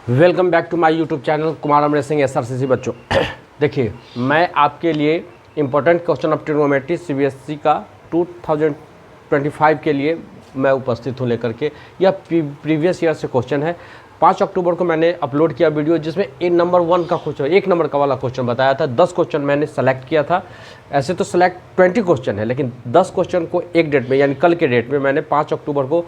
Welcome back to my YouTube channel Kumar Amresh Singh SRCC। बच्चों देखिए, मैं आपके लिए important question of trigonometry CBSE का 2025 के लिए मैं उपस्थित हूँ लेकर के। यह प्रीवियस ईयर से क्वेश्चन है। 5 अक्टूबर को मैंने अपलोड किया वीडियो, जिसमें नंबर 1 का क्वेश्चन, 1 नंबर का वाला क्वेश्चन बताया था। 10 क्वेश्चन मैंने सेलेक्ट किया था। ऐसे तो सेलेक्ट 20 क्वेश्चन है, लेकिन 10 क्वेश्चन को एक डेट में, यानी कल के डेट में मैंने 5 अक्टूबर को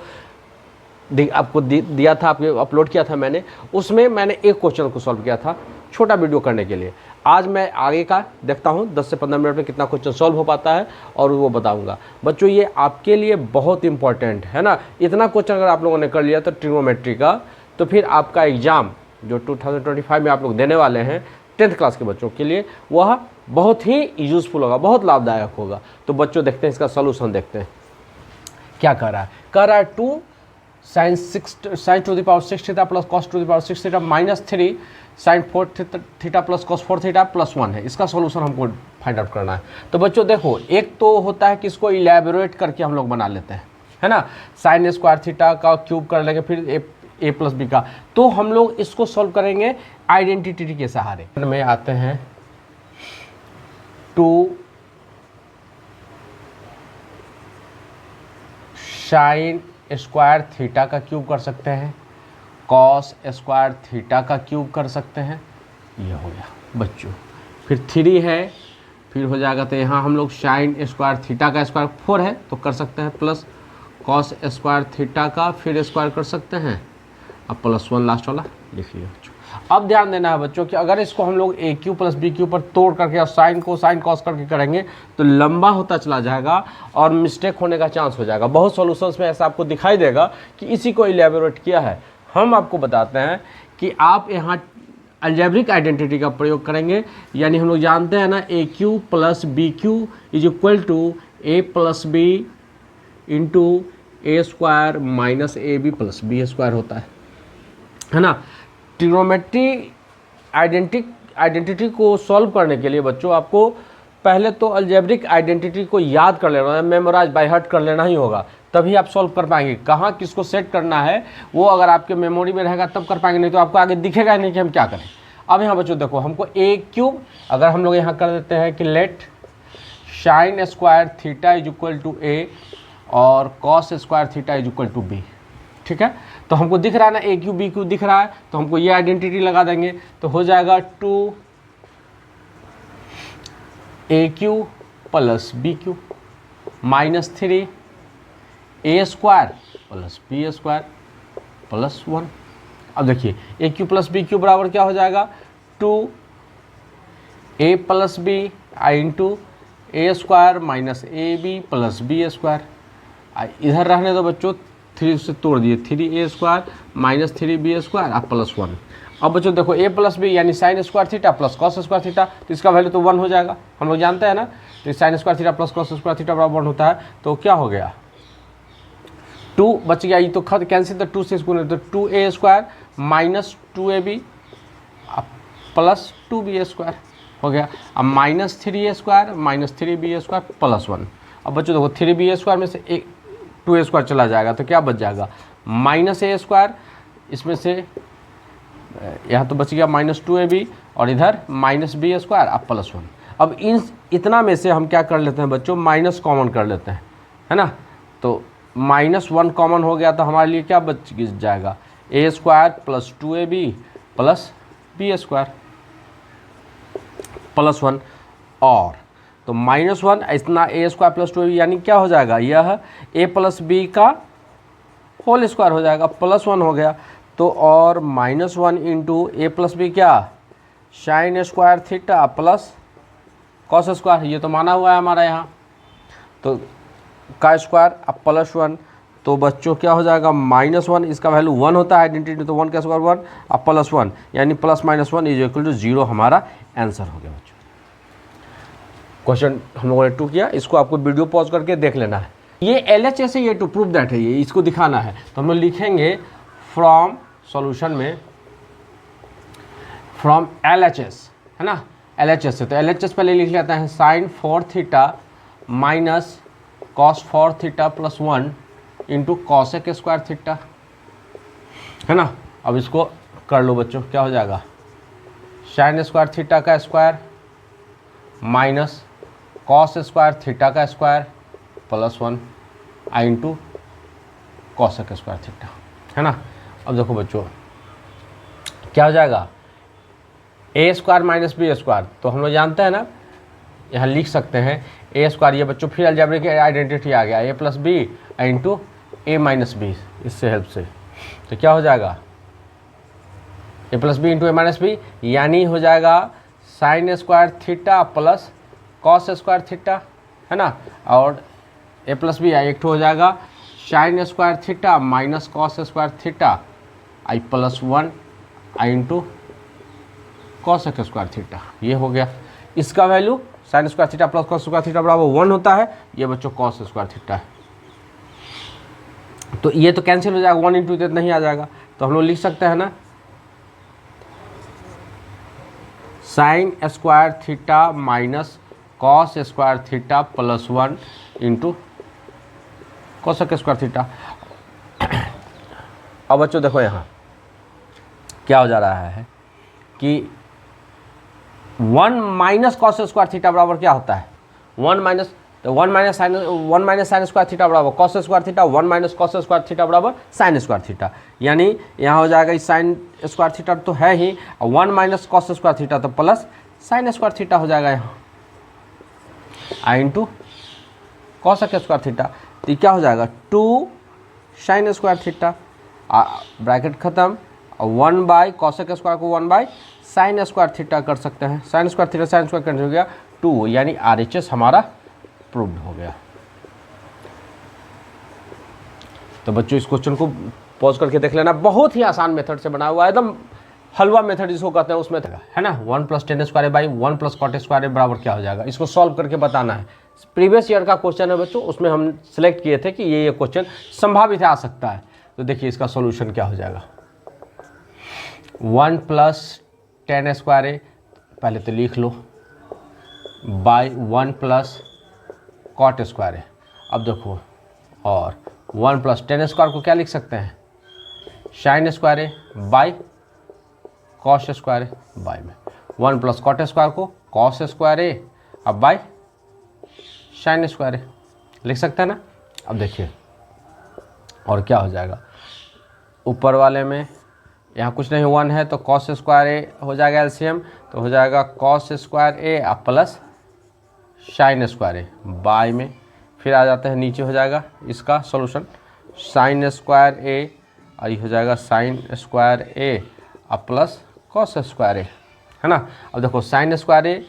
आपको दिया था, आपको अपलोड किया था मैंने। उसमें मैंने एक क्वेश्चन को सॉल्व किया था, छोटा वीडियो करने के लिए। आज मैं आगे का देखता हूँ 10 से 15 मिनट में कितना क्वेश्चन सॉल्व हो पाता है और वो बताऊंगा। बच्चों ये आपके लिए बहुत इंपॉर्टेंट है ना। इतना क्वेश्चन अगर आप लोगों ने कर लिया तो ट्रिग्नोमेट्री का, तो फिर आपका एग्ज़ाम जो 2025 में आप लोग देने वाले हैं 10th क्लास के बच्चों के लिए, वह बहुत ही यूज़फुल होगा, बहुत लाभदायक होगा। तो बच्चों देखते हैं इसका सोल्यूशन, देखते हैं क्या कर रहा है। कर रहा है 2 sin to the power 6 theta plus cos to the power 6 theta minus 3 sin 4 theta plus cos 4 theta plus 1 है। इसका सॉल्यूशन हमको फाइंड आउट करना है। तो बच्चों देखो, एक तो होता है कि इसको इलेबोरेट करके हम लोग बना लेते हैं, है ना। sin स्क्वायर थीटा का क्यूब कर लेंगे, फिर a प्लस बी का। तो हम लोग इसको सॉल्व करेंगे आइडेंटिटी के सहारे। में आते हैं 2 sin स्क्वायर थीटा का क्यूब कर सकते हैं, कॉस स्क्वायर थीटा का क्यूब कर सकते हैं। ये हो गया बच्चों। फिर 3 है, फिर हो जाएगा तो यहाँ हम लोग साइन स्क्वायर थीटा का स्क्वायर 4 है तो कर सकते हैं, प्लस कॉस स्क्वायर थीटा का फिर स्क्वायर कर सकते हैं, अब प्लस 1 लास्ट वाला लिख लिया बच्चों। अब ध्यान देना है बच्चों कि अगर इसको हम लोग ए क्यू प्लस बी क्यू पर तोड़ करके और साइन को साइन कॉस करके करेंगे तो लंबा होता चला जाएगा और मिस्टेक होने का चांस हो जाएगा। बहुत सॉल्यूशंस में ऐसा आपको दिखाई देगा कि इसी को इलेबोरेट किया है। हम आपको बताते हैं कि आप यहाँ अलजेब्रिक आइडेंटिटी का प्रयोग करेंगे, यानी हम लोग जानते हैं ना a cube plus b cube is equal to a plus b into a square minus a b plus B square होता है ना। ट्रिग्नोमेट्री आइडेंटिटी को सॉल्व करने के लिए बच्चों आपको पहले तो अलजेब्रिक आइडेंटिटी को याद कर लेना है, मेमोराइज बाय हार्ट कर लेना ही होगा, तभी आप सॉल्व कर पाएंगे। कहाँ किसको सेट करना है वो अगर आपके मेमोरी में रहेगा तब कर पाएंगे, नहीं तो आपको आगे दिखेगा ही नहीं कि हम क्या करें। अब यहाँ बच्चों देखो, हमको ए क्यूब अगर हम लोग यहाँ कर देते हैं कि let sine square theta is equal to a और cos square theta is equal to b, ठीक है। तो हमको दिख रहा है ना ए क्यू बी क्यू दिख रहा है, तो हमको ये आइडेंटिटी लगा देंगे तो हो जाएगा 2 a cube plus b cube minus 3 a square plus B square plus 1। अब देखिए a cube plus b cube बराबर क्या हो जाएगा 2 a plus b i into a square minus a b plus B square. इधर रहने दो बच्चों, 3 से तोड़ दिए, 3 स्क्वायर माइनस 3 बी स्क्वायर अब प्लस 1। अब बच्चों देखो ए प्लस बी यानी sine square theta plus cos square theta, तो इसका वैल्यू तो 1 हो जाएगा, हम लोग जानते हैं ना। तो sine square theta plus cos square theta बराबर 1 होता है, तो क्या हो गया 2 बच गया, ये तो खत कैंसिल, तो 2 से इसको तो 2a square minus 2ab plus 2b square हो गया। अब minus 3a square minus 3b square plus 1। अब बच्चों देखो 3b स्क्वायर में से 2a स्क्वायर चला जाएगा तो क्या बच जाएगा माइनस a स्क्वायर, इसमें से यहाँ तो बच गया माइनस 2ab और इधर माइनस b स्क्वायर अब प्लस 1। अब इतना में से हम क्या कर लेते हैं बच्चों, माइनस कॉमन कर लेते हैं, है ना। तो माइनस 1 कॉमन हो गया तो हमारे लिए क्या बच जाएगा a square plus 2ab plus b square plus 1। और तो माइनस 1 इतना a स्क्वायर प्लस 2ab यानी क्या हो जाएगा, यह a प्लस बी का होल स्क्वायर हो जाएगा, प्लस 1 हो गया। तो और माइनस 1 इंटू ए प्लस बी क्या sign square theta plus cos square, ये तो माना हुआ है हमारा यहाँ, तो का स्क्वायर अब प्लस 1। तो बच्चों क्या हो जाएगा माइनस 1, इसका वैल्यू 1 होता है आइडेंटिटी, तो 1 का स्क्वायर 1 अब प्लस 1 यानी plus minus 1 is equal to 0 हमारा आंसर हो गया बच्चों। क्वेश्चन हम लोगों ने 2 किया, इसको आपको वीडियो पॉज करके देख लेना है। ये LHS है, ये टू प्रूव दैट है, ये इसको दिखाना है। तो हम लोग लिखेंगे फ्रॉम सॉल्यूशन में फ्रॉम LHS, है ना, LHS से। तो LHS पहले लिख लेते हैं sine 4 theta minus cos 4 theta plus 1 into cosec square theta, है ना। अब इसको कर लो बच्चों, क्या हो जाएगा, साइन स्क्वायर थीटा का square minus cos square theta का square plus 1 i into cosec square theta, है ना। अब देखो बच्चों क्या हो जाएगा, ए स्क्वायर माइनस बी स्क्वायर, तो हम लोग जानते हैं ना, यहाँ लिख सकते हैं ए स्क्वायर, ये बच्चों फिर अलजेब्रिक आइडेंटिटी आ गया, ए plus b into a minus B, इससे हेल्प से तो क्या हो जाएगा, ए plus b into a minus B, यानी हो जाएगा sine square theta plus cos square theta, है ना। और ए प्लस बी आई एक हो जाएगा sine square theta minus cos square theta i plus 1 i into cosec square theta, ये हो गया। इसका value sine square theta plus cos square theta बराबर 1 होता है, ये बच्चों कॉस स्क्वायर थीटा है, तो ये तो कैंसिल हो जाएगा, 1 इंटू इतना ही आ जाएगा, तो हम लोग लिख सकते हैं ना sign square theta minus cos square theta plus 1 into cosec square theta. अब बच्चों देखो यहाँ क्या हो जा रहा है कि 1 माइनस कॉस स्क्वायर थीटा बराबर क्या होता है, 1 माइनस साइन स्क्वायर थीटा बराबर cos square theta, 1 minus cos square theta बराबर साइन स्क्वायर थीटा, यानी यहाँ हो जाएगा साइन स्क्वायर थीटा तो है ही, 1 माइनस कॉस स्क्वायर थीटा तो प्लस साइन स्क्वायर थीटा हो जाएगा यहाँ आई इंटू कॉसेक स्क्वायर थीटा, तो क्या हो जाएगा 2 साइन स्क्वायर थीटा, ब्रैकेट खत्म, 1 बाई कॉसेक स्क्वायर को 1 बाई साइन स्क्वायर थीटा कर सकते हैं, sine square theta sine square cancel हो गया 2, यानी RHS हमारा प्रूव्ड हो गया। तो बच्चों इस क्वेश्चन को पॉज करके देख लेना, बहुत ही आसान मेथड से बना हुआ है, एकदम हलवा मेथड जिसको कहते हैं उस मेथड है ना। 1 plus tan square by 1 plus cot square बराबर क्या हो जाएगा, इसको सॉल्व करके बताना है। प्रीवियस ईयर का क्वेश्चन है बच्चों, उसमें हम सिलेक्ट किए थे कि ये क्वेश्चन संभावित आ सकता है, तो देखिए इसका सॉल्यूशन क्या हो जाएगा, 1 प्लस टेन स्क्वायर पहले तो लिख लो बाई 1 प्लस कॉट स्क्वायर, अब देखो, और 1 प्लस टेन स्क्वायर को क्या लिख सकते हैं, sine square by cos square by में, 1 प्लस कॉट स्क्वायर को कॉस स्क्वायर अब बाई साइन स्क्वायर लिख सकते हैं ना। अब देखिए और क्या हो जाएगा, ऊपर वाले में यहाँ कुछ नहीं 1 है तो कॉस स्क्वायर ए हो जाएगा एलसीएम, तो हो जाएगा कॉस स्क्वायर ए अब plus sine square a by में, फिर आ जाते हैं नीचे हो जाएगा इसका सॉल्यूशन साइन स्क्वायर ए, और ये हो जाएगा साइन स्क्वायर ए अब प्लस कॉस स्क्वायर ए, है ना। अब देखो साइन स्क्वायर ए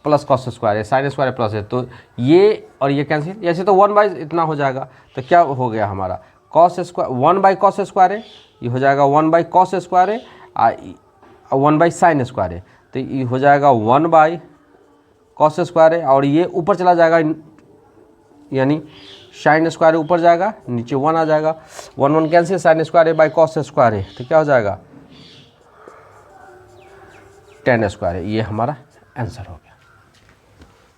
प्लस कॉस स्क्वायर ए, साइन स्क्वायर प्लस है, तो ये और ये कैंसिल, ऐसे तो 1 बाई इतना हो जाएगा, तो क्या हो गया हमारा cos square 1 by cos square a, ये हो जाएगा 1 by cos square a 1 by sine square a, तो ये हो जाएगा 1 बाई कॉस स्क्वायर ए, और ये ऊपर चला जाएगा यानी साइन स्क्वायर ऊपर जाएगा, नीचे 1 आ जाएगा, 1 cancel, sine square a by cos square a, तो क्या हो जाएगा टेन स्क्वायर है, ये हमारा आंसर हो गया।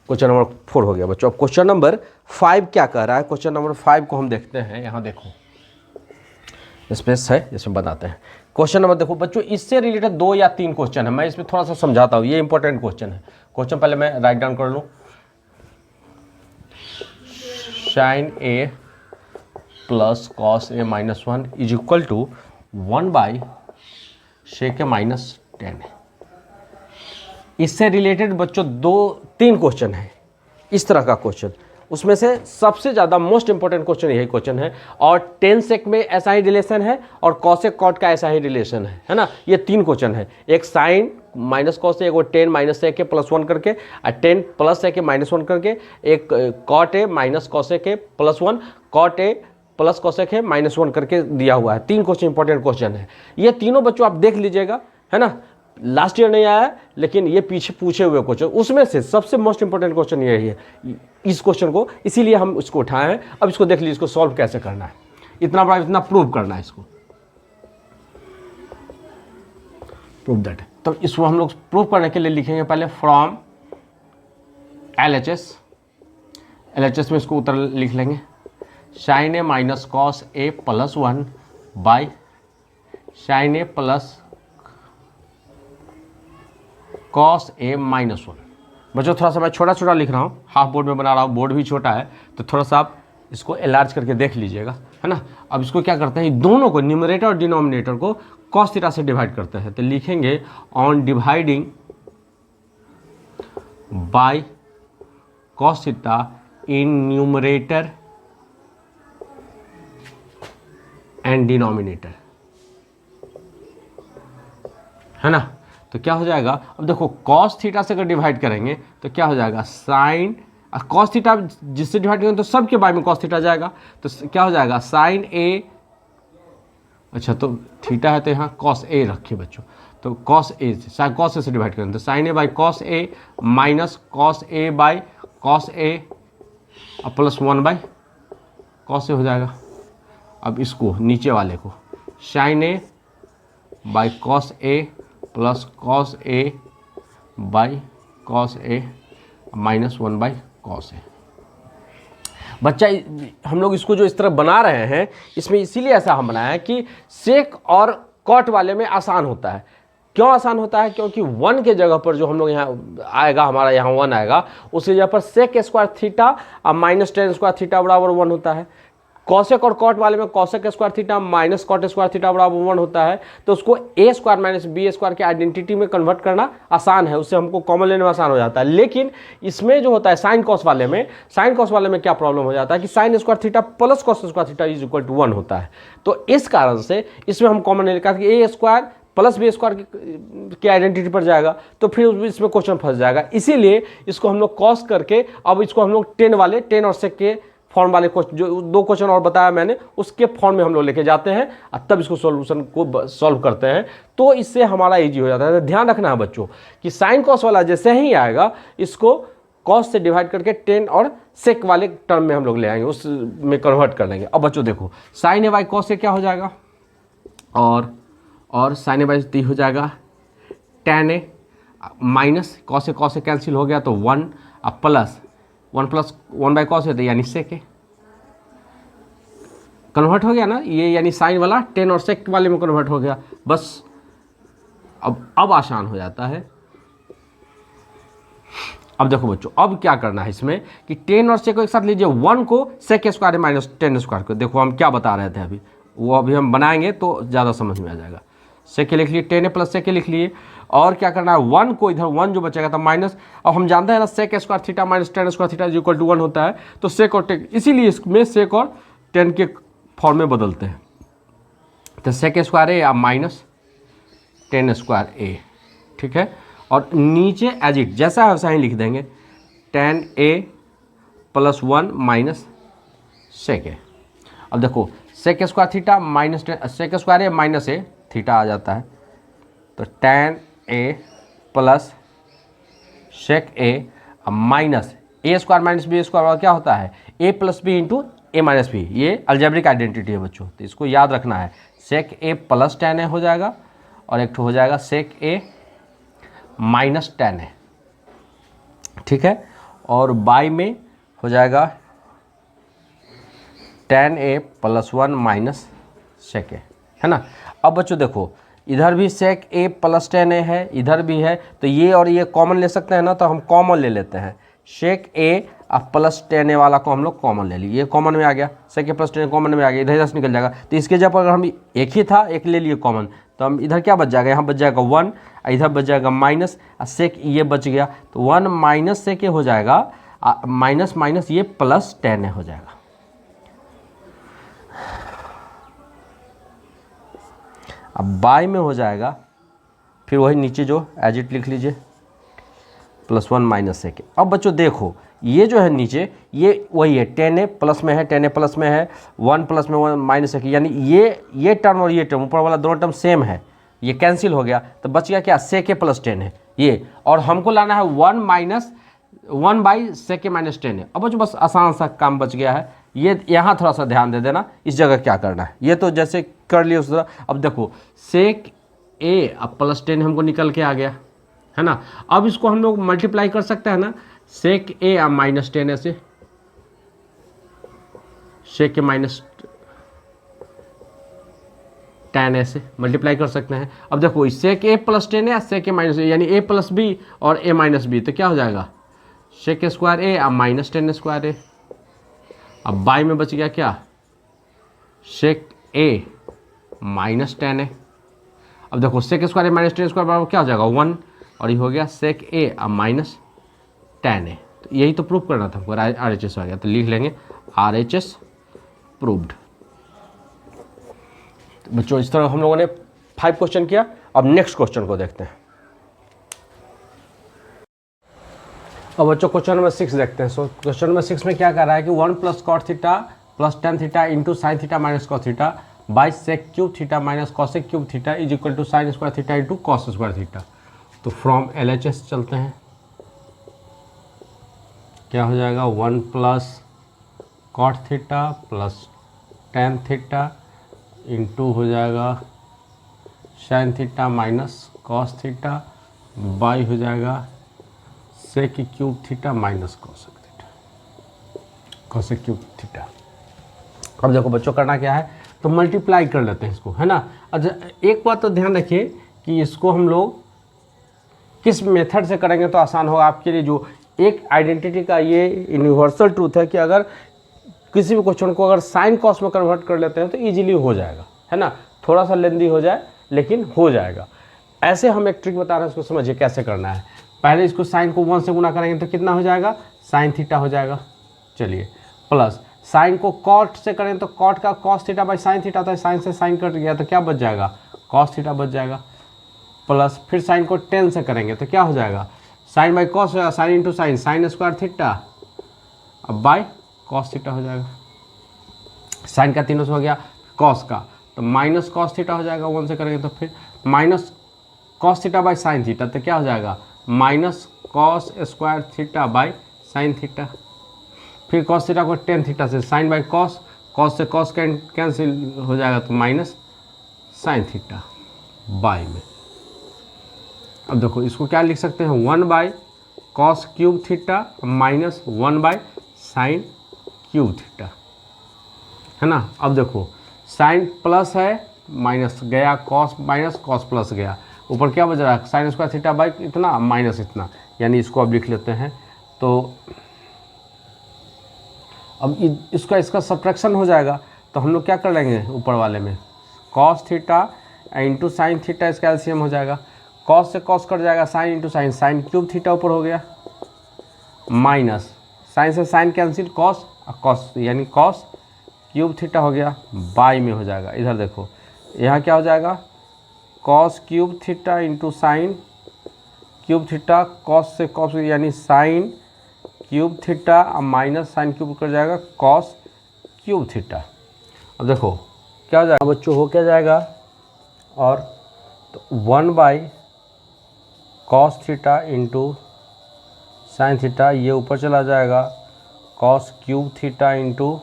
क्वेश्चन नंबर 4 हो गया बच्चों। अब क्वेश्चन नंबर 5 क्या कह रहा है, क्वेश्चन नंबर 5 को हम देखते हैं, यहाँ देखो स्पेस है जिसमें बताते हैं। क्वेश्चन नंबर देखो बच्चों, इससे रिलेटेड 2 या 3 क्वेश्चन है, मैं इसमें थोड़ा सा समझाता हूँ, ये इंपॉर्टेंट क्वेश्चन है। क्वेश्चन पहले मैं राइट डाउन कर लूँ, sine A plus cos A minus 1 is equal to 1 by sec A minus 10 है। इससे रिलेटेड बच्चों 2-3 क्वेश्चन है इस तरह का क्वेश्चन, उसमें से सबसे ज़्यादा मोस्ट इंपॉर्टेंट क्वेश्चन यही क्वेश्चन है, और टेन सेक में ऐसा ही रिलेशन है और कॉसेक कॉट का ऐसा ही रिलेशन है ना। ये 3 क्वेश्चन है, एक साइन माइनस कॉस एक, वो टेन माइनस सेक के प्लस 1 करके, और टेन प्लस सेक के माइनस 1 करके, एक कॉट ए माइनस कॉसेक के plus 1, cot A plus cosec है माइनस 1 करके दिया हुआ है। 3 क्वेश्चन इंपॉर्टेंट क्वेश्चन है, ये तीनों बच्चों आप देख लीजिएगा, है ना। लास्ट ईयर नहीं आया लेकिन ये पीछे पूछे हुए क्वेश्चन, उसमें से सबसे मोस्ट इंपॉर्टेंट क्वेश्चन यही है इस क्वेश्चन को, इसीलिए हम इसको उठाए हैं। अब इसको देख लीजिए, इसको सॉल्व कैसे करना है, इतना बड़ा इतना प्रूव करना है, इसको प्रूव दैट। तो इसको हम लोग प्रूव करने के लिए लिखेंगे पहले फ्रॉम LHS, LHS में इसको उत्तर लिख लेंगे, sine A minus cos A plus 1 by sine A plus cos A minus 1। बच्चों थोड़ा सा मैं छोटा छोटा लिख रहा हूँ, हाफ बोर्ड में बना रहा हूँ, बोर्ड भी छोटा है, तो थोड़ा सा आप इसको एलार्ज करके देख लीजिएगा, है ना। अब इसको क्या करते हैं, दोनों को न्यूमरेटर और डिनोमिनेटर को कॉस थीटा से डिवाइड करते हैं, तो लिखेंगे on dividing by cos theta in numerator and denominator, है ना। तो क्या हो जाएगा, अब देखो कॉस थीटा से अगर डिवाइड करेंगे तो क्या हो जाएगा, साइन कॉस थीटा जिससे डिवाइड करेंगे तो सबके बारे में कॉस थीटा जाएगा, तो क्या हो जाएगा साइन ए, अच्छा तो थीटा है तो यहाँ कॉस ए रखिए बच्चों, तो कॉस ए से कॉस ए से डिवाइड करेंगे तो sine a by cos A minus cos a by cos A plus 1 by cos a हो जाएगा। अब इसको नीचे वाले को sine a by cos A plus cos a by cos A minus 1 by cos a. बच्चा हम लोग इसको जो इस तरह बना रहे हैं, इसमें इसीलिए ऐसा हम बनाया है कि सेक और कॉट वाले में आसान होता है। क्यों आसान होता है, क्योंकि 1 के जगह पर जो हम लोग यहाँ आएगा, हमारा यहाँ 1 आएगा, उसकी जगह पर सेक स्क्वायर थीटा और माइनस टेन स्क्वायर थीटा बराबर 1 होता है। कॉसेक और कॉट वाले में cosec square theta minus cot square theta बराबर 1 होता है, तो उसको A square minus B square के आइडेंटिटी में कन्वर्ट करना आसान है, उससे हमको कॉमन लेने में आसान हो जाता है। लेकिन इसमें जो होता है साइन कॉस वाले में क्या प्रॉब्लम हो जाता है कि sine square theta plus cos square theta is equal to 1 होता है। तो इस कारण से इसमें हम कॉमन ले लेकर ए स्क्वायर प्लस बी स्क्वायर की आइडेंटिटी पर जाएगा, तो फिर इसमें क्वेश्चन फंस जाएगा। इसीलिए इसको हम लोग कॉस करके अब इसको हम लोग टेन और सेक के फॉर्म वाले क्वेश्चन, जो 2 क्वेश्चन और बताया मैंने, उसके फॉर्म में हम लोग लेके जाते हैं और तब इसको सॉल्यूशन को सॉल्व करते हैं, तो इससे हमारा इजी हो जाता है। तो ध्यान रखना है बच्चों कि साइन कॉस वाला जैसे ही आएगा, इसको कॉस से डिवाइड करके टेन और सेक वाले टर्म में हम लोग ले आएंगे, उसमें कन्वर्ट कर लेंगे। अब बच्चों देखो साइन ए बाई कॉस से क्या हो जाएगा, और साइन ए बाई टी हो जाएगा टेन ए माइनस कॉस से कैंसिल हो गया तो 1 प्लस 1 बाई कॉस है, तो यानी सेक है, कन्वर्ट हो गया ना ये, यानी साइन वाला टेन और सेक वाले में कन्वर्ट हो गया। बस अब आसान हो जाता है। अब देखो बच्चों, अब क्या करना है इसमें कि टेन और सेक को एक साथ लीजिए, 1 को sec square minus ten square को, देखो हम क्या बता रहे थे अभी, वो अभी हम बनाएंगे तो ज़्यादा समझ में आ जाएगा। सेक लिख लिए, टेन ए प्लस सेक लिख लिए, और क्या करना है 1 को इधर 1 जो बचेगा तो माइनस, अब हम जानते हैं ना sec square theta minus ten square theta equal to 1 होता है, तो सेक और टेन, इसीलिए इसमें सेक और टेन के फॉर्म में बदलते हैं, तो सेक square a minus ten square ए, ठीक है। और नीचे एज इट जैसा है वैसा ही लिख देंगे, tan a plus 1 minus sec a. अब देखो sec square theta minus sec square a minus a theta आ जाता है, तो tan a plus sec A minus a square minus B square क्या होता है, a plus b into a minus b, ये अलजेब्रिक आइडेंटिटी है बच्चों, तो इसको याद रखना है। सेक ए प्लस टेन ए हो जाएगा, और एक तो हो जाएगा सेक ए माइनस टेन ए, ठीक है। और बाई में हो जाएगा ten a plus 1 minus sec ए, है ना। अब बच्चों देखो इधर भी सेक ए प्लस टेन ए है, इधर भी है, तो ये और ये कॉमन ले सकते हैं ना, तो हम कॉमन ले लेते हैं, सेक ए प्लस टेन ए वाला को हम लोग कॉमन ले लिए, ये कॉमन में आ गया, सेक ए प्लस टेन कॉमन में आ गया, इधर से निकल जाएगा, तो इसके जगह पर अगर हम एक ही था एक ले लिए कॉमन, तो हम इधर क्या बच जाएगा, यहाँ बच जाएगा 1, इधर बच जाएगा माइनस, सेक ये बच गया, तो 1 माइनस सेक ए हो जाएगा, माइनस माइनस ये प्लस टेन ए हो जाएगा। अब बाय में हो जाएगा, फिर वही नीचे जो एज इट लिख लीजिए, प्लस 1 माइनस सेक। अब बच्चों देखो ये जो है नीचे, ये वही है, टेन ए प्लस में है, टेन ए प्लस में है, 1 प्लस में 1 माइनस सेक, यानी ये टर्म और ये टर्म ऊपर वाला दोनों टर्म सेम है, ये कैंसिल हो गया, तो बच गया क्या, सेक ए प्लस टेन है ये, और हमको लाना है 1 minus 1 by sec A minus tan है। अब बच्चों बस आसान सा काम बच गया है, ये यहाँ थोड़ा सा ध्यान दे देना, इस जगह क्या करना है, ये तो जैसे कर लिए उस तरह। अब देखो सेक ए अब प्लस 10 हमको निकल के आ गया, है ना। अब इसको हम लोग मल्टीप्लाई कर सकते हैं ना, सेक ए अब माइनस 10 ऐसे, सेक ए माइनस tan a से मल्टीप्लाई कर सकते हैं। अब देखो सेक a प्लस टेन है, सेक a माइनस, यानी a प्लस बी और a माइनस बी, तो क्या हो जाएगा सेक स्क्वायर a अब माइनस टेन स्क्वायर a। अब बाई में बच गया क्या sec a minus tan a। अब देखो sec square a minus ten square बराबर क्या हो जाएगा 1, और ये हो गया सेक a अब माइनस टेन a। तो यही तो प्रूव करना था हमको, आर एच एस आ गया, तो लिख लेंगे आर एच एस प्रूव्ड। बच्चों इस तरह हम लोगों ने 5 क्वेश्चन किया। अब नेक्स्ट क्वेश्चन को देखते हैं। अब बच्चों क्वेश्चन नंबर 6 देखते हैं। सो क्वेश्चन नंबर 6 में क्या कर रहा है कि 1 plus cot theta plus tan theta into sine theta minus cos theta by sec cube theta minus cosec cube theta is equal to sine square theta into cos square theta. तो from LHS चलते हैं, क्या हो जाएगा 1 plus cot theta plus tan theta into हो जाएगा sine theta minus cos theta by हो जाएगा sec cube theta minus cosec theta, cosec cube theta. अब देखो बच्चों करना क्या है, तो मल्टीप्लाई कर लेते हैं इसको, है ना। अच्छा एक बात तो ध्यान रखिए कि इसको हम लोग किस मेथड से करेंगे तो आसान होगा आपके लिए। जो एक आइडेंटिटी का ये यूनिवर्सल ट्रूथ है कि अगर किसी भी क्वेश्चन को अगर साइन कॉस में कन्वर्ट कर लेते हैं तो इजीली हो जाएगा, है ना। थोड़ा सा लेंदी हो जाए लेकिन हो जाएगा। ऐसे हम एक ट्रिक बता रहे हैं, इसको समझिए कैसे करना है। पहले इसको साइन को 1 से गुना करेंगे तो कितना हो जाएगा साइन थीटा हो जाएगा, चलिए, प्लस साइन को कॉट से करें तो कॉट का cos theta by sine theta था, साइन से साइन कट गया तो क्या बच जाएगा कॉस थीटा बच जाएगा, प्लस फिर साइन को टेन से करेंगे तो क्या हो जाएगा sine by cos, sine into sine, sine square theta अब बाई कॉस थीटा हो जाएगा। साइन का तीनों से हो गया, कॉस का तो माइनस कॉस थीटा हो जाएगा 1 से करेंगे तो फिर minus cos theta by sine theta, तो क्या हो जाएगा minus cos square theta by sine theta. फिर कॉस थीटा को टेन थीटा से साइन बाई कॉस, कॉस से कॉस कैंसिल हो जाएगा तो माइनस साइन थीटा बाई में। अब देखो इसको क्या लिख सकते हैं 1 by cos cube theta minus 1 by sine cube theta, है ना। अब देखो साइन प्लस है माइनस गया, कॉस माइनस कॉस प्लस गया, ऊपर क्या बच रहा है साइन स्क्वायर थीटा बाई इतना माइनस इतना, यानी इसको अब लिख लेते हैं। तो अब इसका इसका सब्ट्रैक्शन हो जाएगा तो हम लोग क्या कर लेंगे ऊपर वाले में cos theta into sine theta, इसका एलसीएम हो जाएगा, कॉस से कॉस कट जाएगा, sign into sine, sine cube theta ऊपर हो गया, माइनस साइन से साइन कैंसिल, कॉस कॉस यानी कॉस क्यूब थीटा हो गया, बाई में हो जाएगा। इधर देखो यहाँ क्या हो जाएगा cos cube theta into sine cube theta, cos से कॉस यानी साइन क्यूब थीटा अब माइनस साइन क्यूब कर जाएगा कॉस क्यूब थीटा। अब देखो क्या हो जाएगा बच्चों, हो क्या जाएगा और तो 1 by cos theta into sine theta, ये ऊपर चला जाएगा cos cube theta into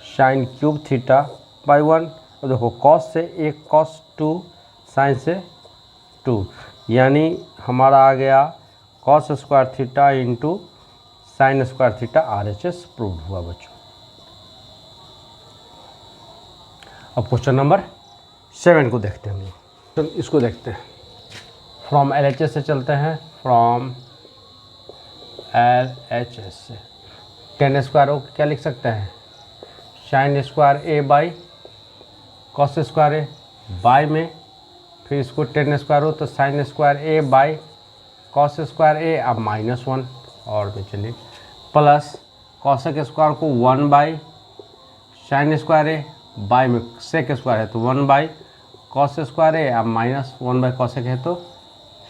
sine cube theta by 1। अब देखो कॉस से एक कॉस 2 साइन से 2, यानी हमारा आ गया cos square theta into sine square theta RHS prove हुआ बच्चों। अब क्वेश्चन नंबर 7 को देखते हैं हम लोग, तो इसको देखते हैं। फ्रॉम LHS से चलते हैं, फ्रॉम LHS से टेन स्क्वायर ओ क्या लिख सकते हैं sine square a by cos square a, by में फिर इसको टेन स्क्वायर हो तो sine square a by cos square a अब -1 और में चलिए, प्लस कॉसेक स्क्वायर को 1 by sine square a, by में सेक स्क्वायर है तो 1 बाई कॉस स्क्वायर ए अब -1 बाई कॉसेक है तो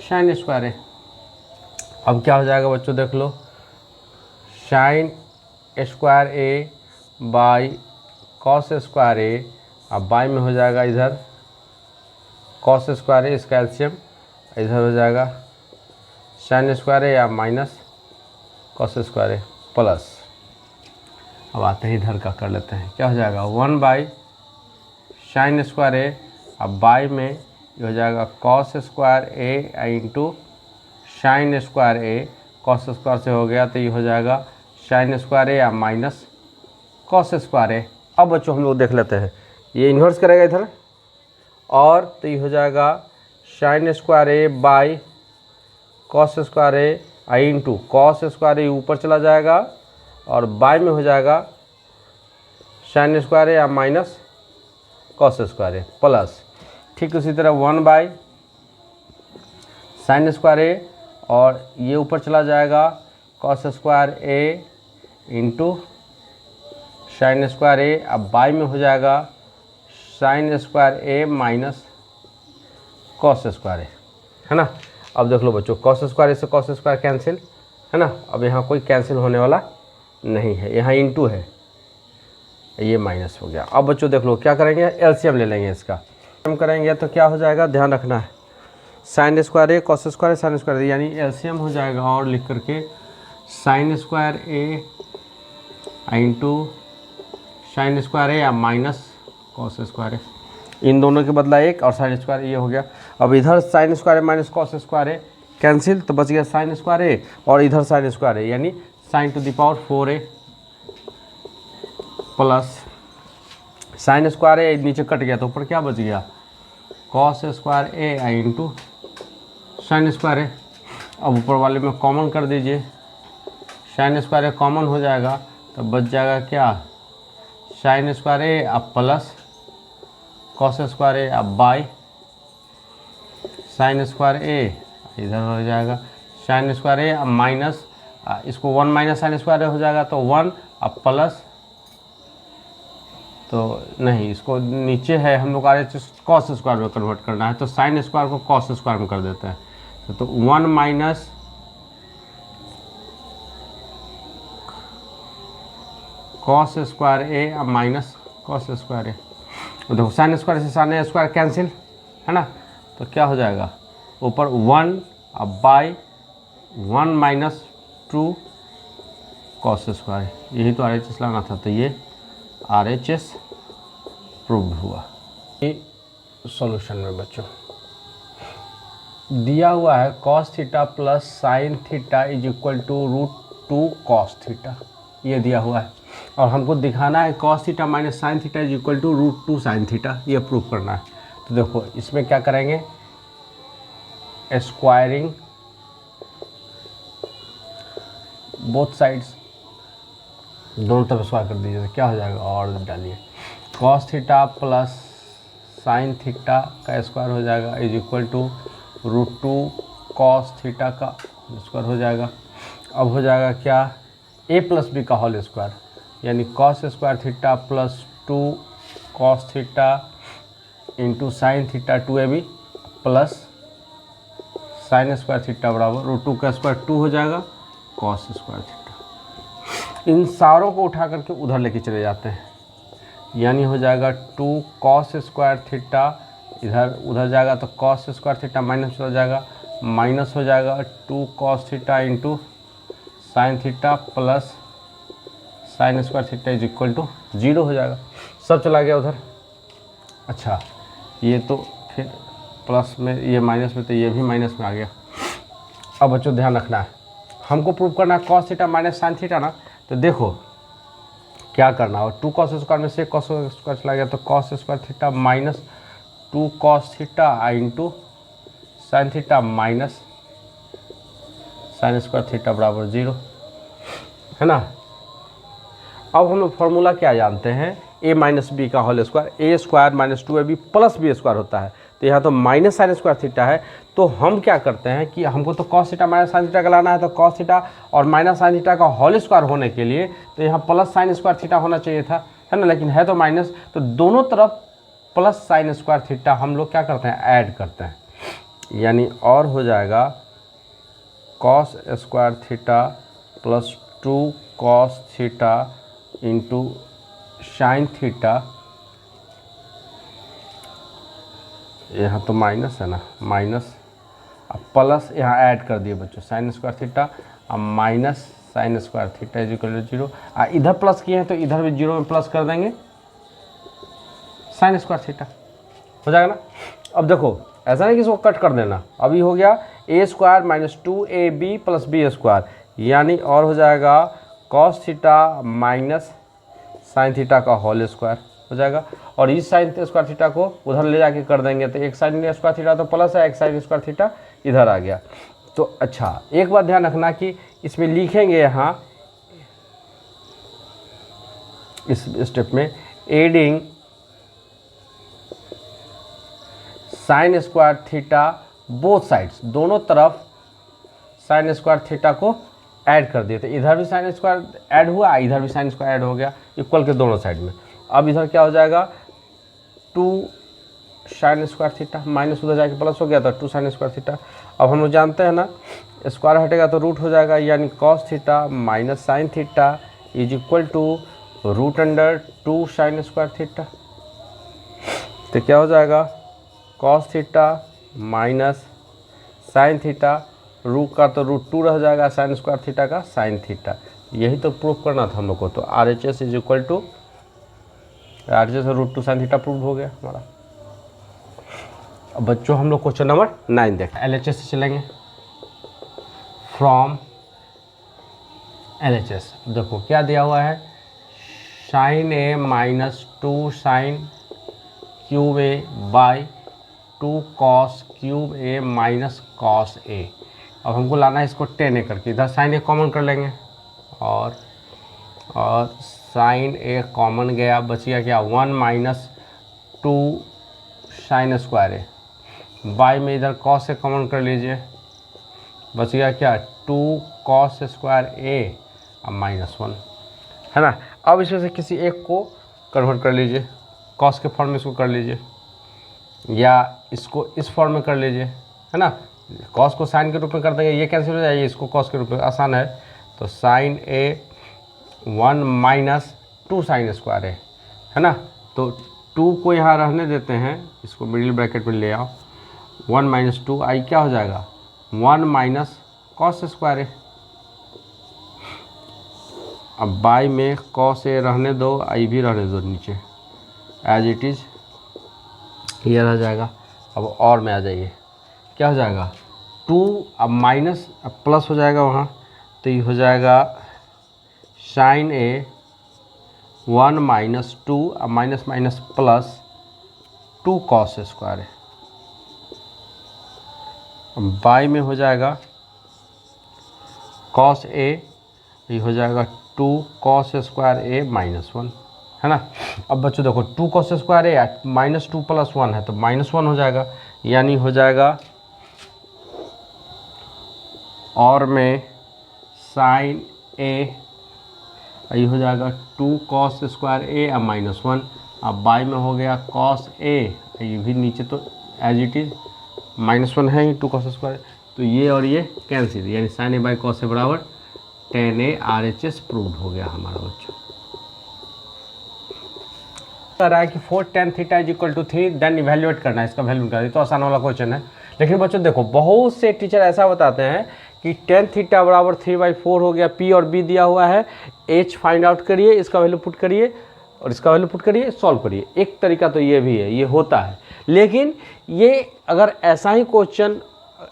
साइन स्क्वायर ए। अब क्या हो जाएगा बच्चों देख लो, sine square a by cos square a अब बाई में हो जाएगा इधर कॉस स्क्वायर ए, इसका एलसीएम इधर हो जाएगा साइन स्क्वायर ए या माइनस कॉस स्क्वायर ए प्लस। अब आते हैं इधर का कर लेते हैं, क्या हो जाएगा 1 बाई साइन स्क्वायर ए अब बाई में ये हो जाएगा cos square a into sine square A, cos square से हो गया तो ये हो जाएगा साइन स्क्वायर ए या माइनस कॉस स्क्वायर ए। अब बच्चों हम लोग देख लेते हैं, ये इन्वर्स करेगा इधर और तो ये हो जाएगा sine square a by cos square a i into cos square a ऊपर चला जाएगा और बाई में हो जाएगा साइन स्क्वायर ए या माइनस कॉस स्क्वायर ए प्लस, ठीक उसी तरह 1 बाई साइन स्क्वायर ए और ये ऊपर चला जाएगा cos square a into sine square a, अब बाई में हो जाएगा sine square a minus cos square ए, है ना। अब देख लो बच्चों, कॉस स्क्वायर ए से कॉस स्क्वायर कैंसिल, है ना। अब यहाँ कोई कैंसिल होने वाला नहीं है, यहाँ इंटू है, ये माइनस हो गया। अब बच्चों देख लो क्या करेंगे, एलसीएम ले लेंगे इसका। हम करेंगे तो क्या हो जाएगा, ध्यान रखना है, sign square A cos square sine square a, यानी एलसीएम हो जाएगा और लिख करके sign square a into sine square ए या माइनस कॉस स्क्वायर ए, इन दोनों के बदला एक और साइन स्क्वायर ये हो गया। अब इधर sign square a minus cos square A cancel, तो बच गया साइन स्क्वायर ए और इधर साइन स्क्वायर ए, यानी sine to the power 4a plus sine square a नीचे कट गया तो ऊपर क्या बच गया, cos square a into sine square a. अब ऊपर वाले में कॉमन कर दीजिए, साइन स्क्वायर ए कॉमन हो जाएगा तो बच जाएगा क्या, साइन स्क्वायर ए अब प्लस कॉस स्क्वायर ए अब बाई साइन स्क्वायर ए, इधर हो जाएगा साइन स्क्वायर ए अब माइनस, इसको 1 माइनस साइन स्क्वायर ए हो जाएगा तो 1 अब प्लस, तो नहीं इसको नीचे है हम लोग कॉस स्क्वायर में कन्वर्ट करना है तो साइन स्क्वायर को कॉस स्क्वायर में कर देते हैं, तो 1 माइनस कॉस स्क्वायर ए अब माइनस कॉस स्क्वायर ए। तो देखो साइन स्क्वायर से साइन स्क्वायर कैंसिल, है ना, तो क्या हो जाएगा ऊपर 1 अब बाई 1 माइनस 2 कॉस स्क्वायर, यही तो RHS लाना था, तो ये RHS प्रूव हुआ। ये सॉल्यूशन में बच्चों दिया हुआ है cos theta plus sine theta is equal to √2 cos theta, ये दिया हुआ है और हमको दिखाना है cos theta minus sine theta is equal to √2 sine theta, ये प्रूव करना है। तो देखो इसमें क्या करेंगे, स्क्वायरिंग बोथ साइड्स, दोनों तरफ स्क्वायर कर दीजिए तो क्या हो जाएगा, और डालिए cos theta plus sine theta का स्क्वायर हो जाएगा is equal to √2 cos theta का स्क्वायर हो जाएगा। अब हो जाएगा क्या, a प्लस बी का होल स्क्वायर, यानी cos square theta plus 2 cos theta into sine theta 2ab plus sine square theta बराबर √2 का स्क्वायर 2 हो जाएगा कॉस स्क्वायर थीटा। इन सारों को उठा करके उधर लेके चले जाते हैं, यानी हो जाएगा 2 कॉस स्क्वायर थीटा, इधर उधर जाएगा तो कॉस स्क्वायर थीटा माइनस चला जाएगा, माइनस हो जाएगा 2 cos theta into sine theta plus sine square theta is equal to 0 हो जाएगा, सब चला गया उधर। अच्छा ये तो फिर प्लस में, ये माइनस में, तो ये भी माइनस में आ गया। अब बच्चों ध्यान रखना है, हमको प्रूव करना है cos theta minus sine theta ना, तो देखो क्या करना हो, 2 कॉस स्क्वायर में से कॉस स्क्वायर चला गया तो cos square theta minus 2 cos theta into sine theta minus sine square theta बराबर 0, है ना। अब हम लोग फॉर्मूला क्या जानते हैं, a माइनस बी का whole square, a square minus 2ab plus B square होता है, तो यहाँ तो माइनस साइन स्क्वायर थीटा है, तो हम क्या करते हैं कि हमको तो cos theta minus sine theta का लाना है, तो कॉस थीटा और माइनस साइन थीटा का होल स्क्वायर होने के लिए तो यहाँ प्लस साइन स्क्वायर थीटा होना चाहिए था, है ना, लेकिन है तो माइनस, तो दोनों तरफ प्लस साइन स्क्वायर थीटा हम लोग क्या करते हैं, ऐड करते हैं, यानी और हो जाएगा cos square theta plus 2 cos theta into sine theta, यहाँ तो माइनस है ना, माइनस अब प्लस यहाँ ऐड कर दिए बच्चों साइन स्क्वायर थीटा, अब minus sine square theta is equal to 0, इधर प्लस किए हैं तो इधर भी 0 में प्लस कर देंगे साइन स्क्वायर थीटा, हो जाएगा ना। अब देखो ऐसा नहीं कि इसको कट कर देना, अभी हो गया a square minus 2ab plus B square, यानी और हो जाएगा cos theta minus sine theta का होल स्क्वायर, हो जाएगा। और इस साइन स्क्वायर थीटा को उधर ले जाके कर देंगे तो एक साइन स्क्वायर थीटा तो प्लस है, एक साइन स्क्वायर थीटा इधर आ गया। तो अच्छा एक बात ध्यान रखना कि इसमें लिखेंगे यहाँ इस स्टेप में adding sign square theta both sides, दोनों तरफ साइन स्क्वायर थीटा को ऐड कर दिए। तो इधर भी साइन स्क्वायर ऐड हुआ, इधर भी साइन स्क्वायर ऐड हो गया, इक्वल के दोनों साइड में। अब इधर क्या हो जाएगा 2 साइन स्क्वायर थीटा, माइनस उधर जाके प्लस हो गया तो 2 साइन स्क्वायर थीटा। अब हम लोग जानते हैं ना स्क्वायर हटेगा तो रूट हो जाएगा, यानी cos theta minus sine theta is equal to root under 2 sine square theta. तो क्या हो जाएगा cos theta minus sine theta, root का तो रूट 2 रह जाएगा, साइन स्क्वायर थीटा का साइन थीटा। यही तो प्रूफ करना था हम लोग को। तो R H S is equal to R H S root 2 sine theta prove हो गया हमारा। अब बच्चों हम लोग क्वेश्चन नंबर 9 देखें। एल एच एस से चलेंगे, फ्रॉम एल एच एस देखो क्या दिया हुआ है, sine A minus 2 sine cube a by 2 cos cube a minus cos a. अब हमको लाना है इसको 10 ए करके, इधर साइन ए कॉमन कर लेंगे और साइन ए कॉमन गया, बच गया क्या 1 minus 2 sine square a, by में इधर कॉस ए कॉमन कर लीजिए, बच गया क्या 2 कॉस स्क्वायर ए अब माइनस 1, है ना। अब इसमें से किसी एक को कन्वर्ट कर लीजिए, कॉस के फॉर्म में इसको कर लीजिए या इसको इस फॉर्म में कर लीजिए, है ना। कॉस को साइन के रूप में कर देंगे, ये कैंसिल हो जाएगी, इसको कॉस के रूप में आसान है। तो साइन ए 1 माइनस 2 साइन स्क्वायर है ना। तो 2 को यहाँ रहने देते हैं, इसको मिडिल ब्रैकेट में ले आओ, 1 माइनस 2 आई क्या हो जाएगा 1 माइनस कॉस स्क्वायर है। अब बाई में कॉस ए रहने दो, आई भी रहने दो नीचे एज इट इज़, ये रह जाएगा। अब और में आ जाइए, क्या हो जाएगा 2 अब माइनस अब प्लस हो जाएगा वहाँ, तो ये हो जाएगा साइन ए 1 माइनस 2 अब minus minus plus 2 cos square है। अब बाई में हो जाएगा कॉस ए, ये हो जाएगा 2 कॉस स्क्वायर ए माइनस 1, है ना। अब बच्चों देखो 2 cos square a minus 2 plus 1 है तो माइनस 1 हो जाएगा, यानी हो जाएगा और में साइन ए, ये हो जाएगा 2 कॉस स्क्वायर ए अब माइनस 1, अब बाई में हो गया कॉस ए, ये भी नीचे तो एज इट इज़ माइनस 1 है ही 2 कॉस स्क्वायर, तो ये और ये कैंसिल, यानी साइन ए बाई कॉस ए बराबर 10a RHS प्रूव्ड हो गया हमारा बच्चों। कह रहा है कि 4 tan theta is equal to 3, then evaluate करना है, इसका वैल्यू निकालिए। तो आसान वाला क्वेश्चन है, लेकिन बच्चों देखो बहुत से टीचर ऐसा बताते हैं कि tan थीटा बराबर 3/4 हो गया, P और B दिया हुआ है, H फाइंड आउट करिए, इसका वैल्यू पुट करिए और इसका वैल्यू पुट करिए, सॉल्व करिए। एक तरीका तो ये भी है, ये होता है, लेकिन ये अगर ऐसा ही क्वेश्चन,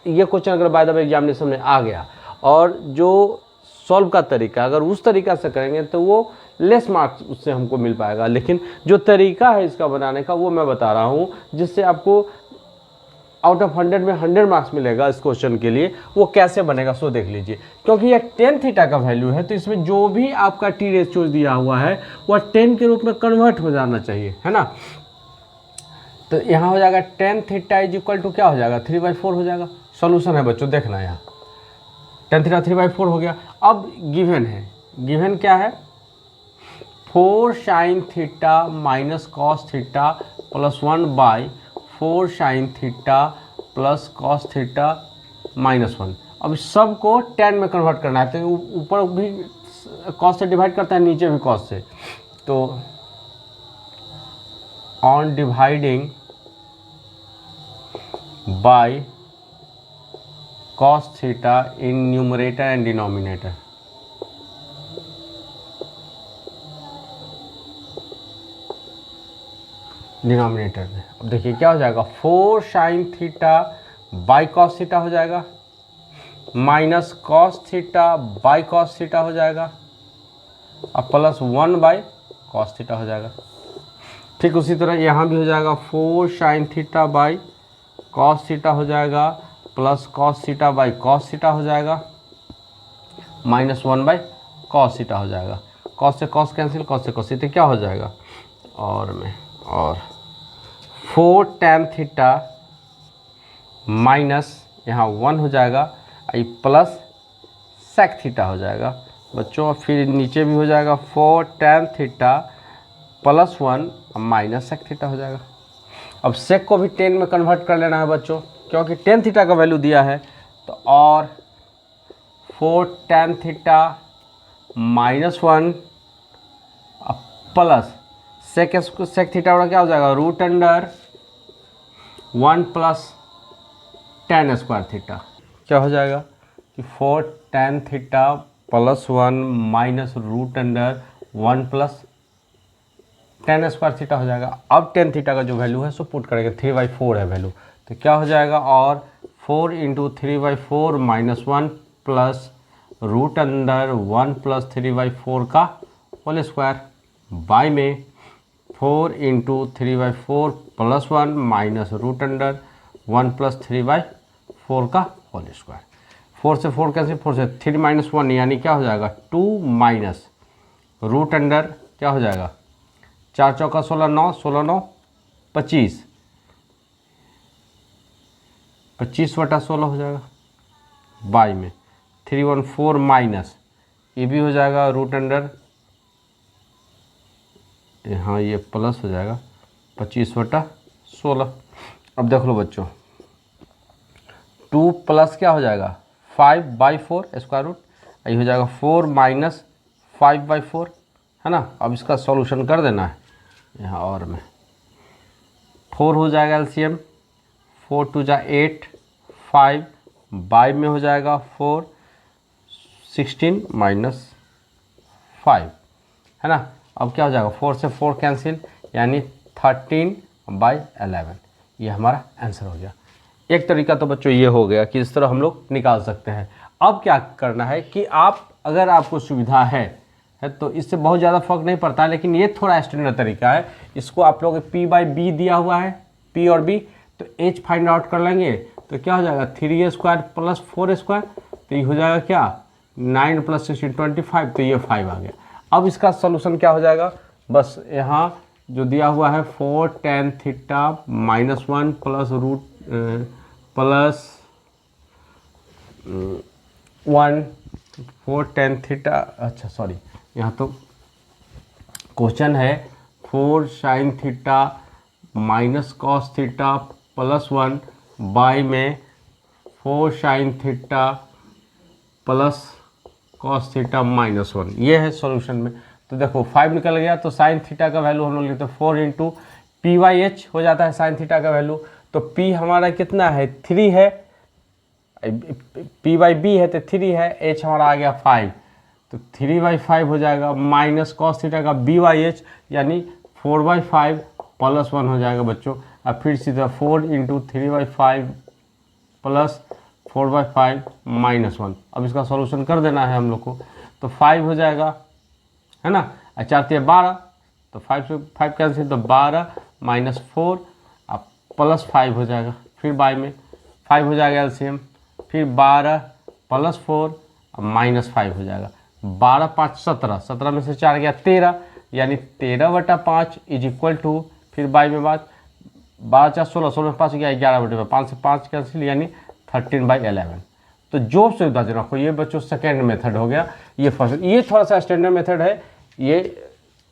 ये क्वेश्चन अगर बाय द वे एग्जामिनेशन में आ गया और जो सॉल्व का तरीका अगर उस तरीका से करेंगे तो वो लेस मार्क्स उससे हमको मिल पाएगा। लेकिन जो तरीका है इसका बनाने का वो मैं बता रहा हूँ, जिससे आपको आउट ऑफ 100 में 100 मार्क्स मिलेगा इस क्वेश्चन के लिए। वो कैसे बनेगा सो देख लीजिए, क्योंकि यह tan थीटा का वैल्यू है तो इसमें जो भी आपका टी रेशियो दिया हुआ है वह 10 के रूप में कन्वर्ट हो जाना चाहिए, है ना। तो यहाँ हो जाएगा tan theta is equal to क्या हो जाएगा 3/4 हो जाएगा। सॉल्यूशन है बच्चों, देखना यहाँ tan थीटा 3/4 हो गया। अब गिवन है, गिवन क्या है 4 sign theta minus cos theta plus 1 by 4 sign theta plus cos theta minus 1। अब सब को tan में कन्वर्ट करना है, तो ऊपर भी कॉस से डिवाइड करता है, नीचे भी कॉस से। तो on dividing by cos theta in numerator and denominator, denominator में। अब देखिए क्या हो जाएगा 4 sine theta by cos theta हो जाएगा minus cos theta by cos theta हो जाएगा, अब प्लस 1 बाई कॉस थीटा हो जाएगा। ठीक उसी तरह यहाँ भी हो जाएगा 4 sine theta by cos theta हो जाएगा, plus cos theta by cos theta हो जाएगा, -1 बाई कॉस थीटा हो जाएगा। कॉस से कॉस कैंसिल, कॉस से कॉस, तो क्या हो जाएगा और 4 tan थीटा माइनस यहाँ 1 हो जाएगा, प्लस सेक थीटा हो जाएगा बच्चों। फिर नीचे भी हो जाएगा 4 tan theta plus 1 minus sec theta हो जाएगा। अब सेक को भी 10 में कन्वर्ट कर लेना है बच्चों, क्योंकि tan थीटा का वैल्यू दिया है। तो और 4 tan theta -1 plus sec theta वाला क्या हो जाएगा, √1 प्लस tan स्क्वायर थीटा। क्या हो जाएगा कि 4 tan theta plus 1 minus √1 plus tan square theta हो जाएगा। अब tan थीटा का जो वैल्यू है सो पुट करेंगे, 3/4 है वैल्यू, तो क्या हो जाएगा और 4 × 3/4 -1 प्लस √1 प्लस 3/4 का होल स्क्वायर बाई में 4 × 3/4 प्लस 1 माइनस √1 प्लस 3/4 का होल स्क्वायर। 4 से 4 कैसे, 4 से 3 - 1 यानी क्या हो जाएगा 2 माइनस √, क्या हो जाएगा 4 चौका 16, 9, 16 9 25, 25/16 हो जाएगा बाई में 314 माइनस ये भी हो जाएगा √, यहाँ ये प्लस हो जाएगा 25/16। अब देख लो बच्चों 2 प्लस क्या हो जाएगा 5/4 स्क्वायर रूट, ये हो जाएगा 4 माइनस 5/4 है ना। अब इसका सॉल्यूशन कर देना है यहाँ और में 4 हो जाएगा एलसीएम, 4 2 जा 8, 5 बाई में हो जाएगा 4, 16 माइनस 5 है ना। अब क्या हो जाएगा 4 से 4 कैंसिल यानी 13/11, ये हमारा आंसर हो गया। एक तरीका तो बच्चों ये हो गया कि इस तरह हम लोग निकाल सकते हैं। अब क्या करना है कि आप अगर आपको सुविधा है तो इससे बहुत ज़्यादा फर्क नहीं पड़ता है, लेकिन ये थोड़ा स्टैंडर्ड तरीका है। इसको आप लोग P/B दिया हुआ है, P और B, तो H फाइंड आउट कर लेंगे तो क्या हो जाएगा 3 स्क्वायर प्लस 4 स्क्वायर, तो ये हो जाएगा क्या 9 + 16 25, तो ये 5 आ गया। अब इसका सोल्यूशन क्या हो जाएगा, बस यहाँ जो दिया हुआ है 4 tan theta -1 plus +1 4 tan theta, अच्छा सॉरी यहाँ तो क्वेश्चन है 4 sin theta minus cos theta plus 1 by में 4 sin theta plus cos theta -1, ये है सॉल्यूशन में। तो देखो 5 निकल गया, तो साइन थीटा का वैल्यू हम लोग लेते हैं 4 × P/H हो जाता है साइन थीटा का वैल्यू। तो P हमारा कितना है 3 है, P/B है तो 3 है, H हमारा आ गया 5, तो 3/5 हो जाएगा माइनस कॉस थीटा का B/H यानी 4/5 प्लस 1 हो जाएगा बच्चों। अब फिर सीधा 4 × 3/5 प्लस 4/5 -1। अब इसका सॉल्यूशन कर देना है हम लोग को, तो 5 हो जाएगा है ना, 4 × 12, तो 5 से 5 कैंसिल, तो 12 - 4 अब प्लस 5 हो जाएगा, फिर बाई में 5 हो जाएगा एलसीएम, फिर 12 + 4 -5 हो जाएगा, 12 × 5 17, 17 में से 4 गया 13 यानी 13/5 = फिर बाई में बात 12 × 4 16, 16 में 5 गया 11/5, 5 से 5 कैंसिल यानी 13/11। तो जो सुविधाजनक हो, ये बच्चों सेकेंड मेथड हो गया। ये फर्स्ट, ये थोड़ा सा स्टैंडर्ड मेथड है, ये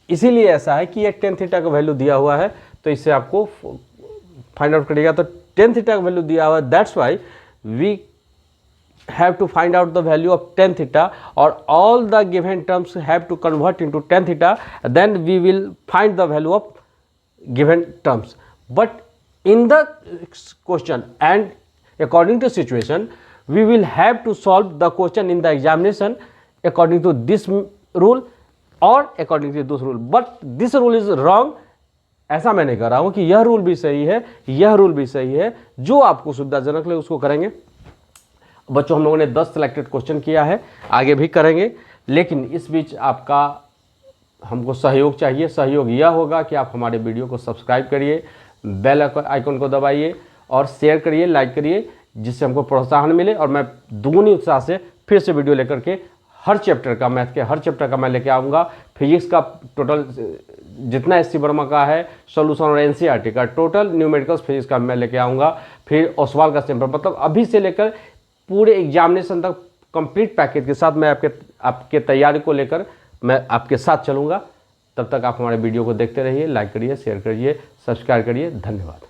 इसीलिए ऐसा है कि ये tan थीटा का वैल्यू दिया हुआ है, तो इससे आपको फाइंड आउट करिएगा। तो tan थीटा का वैल्यू दिया हुआ है, that's why we have to find out the value of tan theta, or all the given terms have to convert into tan theta, then we will find the value of given terms. But in the question and according to situation, we will have to solve the question in the examination according to this rule or according to this rule. But this rule is wrong. ऐसा मैं नहीं कर रहा हूँ कि यह rule भी सही है, यह रूल भी सही है, जो आपको सुविधाजनक लगे उसको करेंगे। बच्चों हम लोगों ने 10 सिलेक्टेड क्वेश्चन किया है, आगे भी करेंगे, लेकिन इस बीच आपका हमको सहयोग चाहिए। सहयोग यह होगा कि आप हमारे वीडियो को सब्सक्राइब करिए, बेल आइकन को दबाइए और शेयर करिए, लाइक करिए, जिससे हमको प्रोत्साहन मिले और मैं दुगुनी उत्साह से फिर से वीडियो लेकर के हर चैप्टर का, मैथ के हर चैप्टर का मैं लेके आऊँगा। फिजिक्स का टोटल जितना एससी वर्मा का है सॉल्यूशन और एनसीईआरटी का टोटल न्यूमेरिकल्स फिजिक्स का मैं लेके आऊँगा। फिर ओसवाल का सैंपल, मतलब अभी से लेकर पूरे एग्जामिनेशन तक कंप्लीट पैकेज के साथ मैं आपके तैयारी को लेकर मैं आपके साथ चलूँगा। तब तक आप हमारे वीडियो को देखते रहिए, लाइक करिए, शेयर करिए, सब्सक्राइब करिए। धन्यवाद।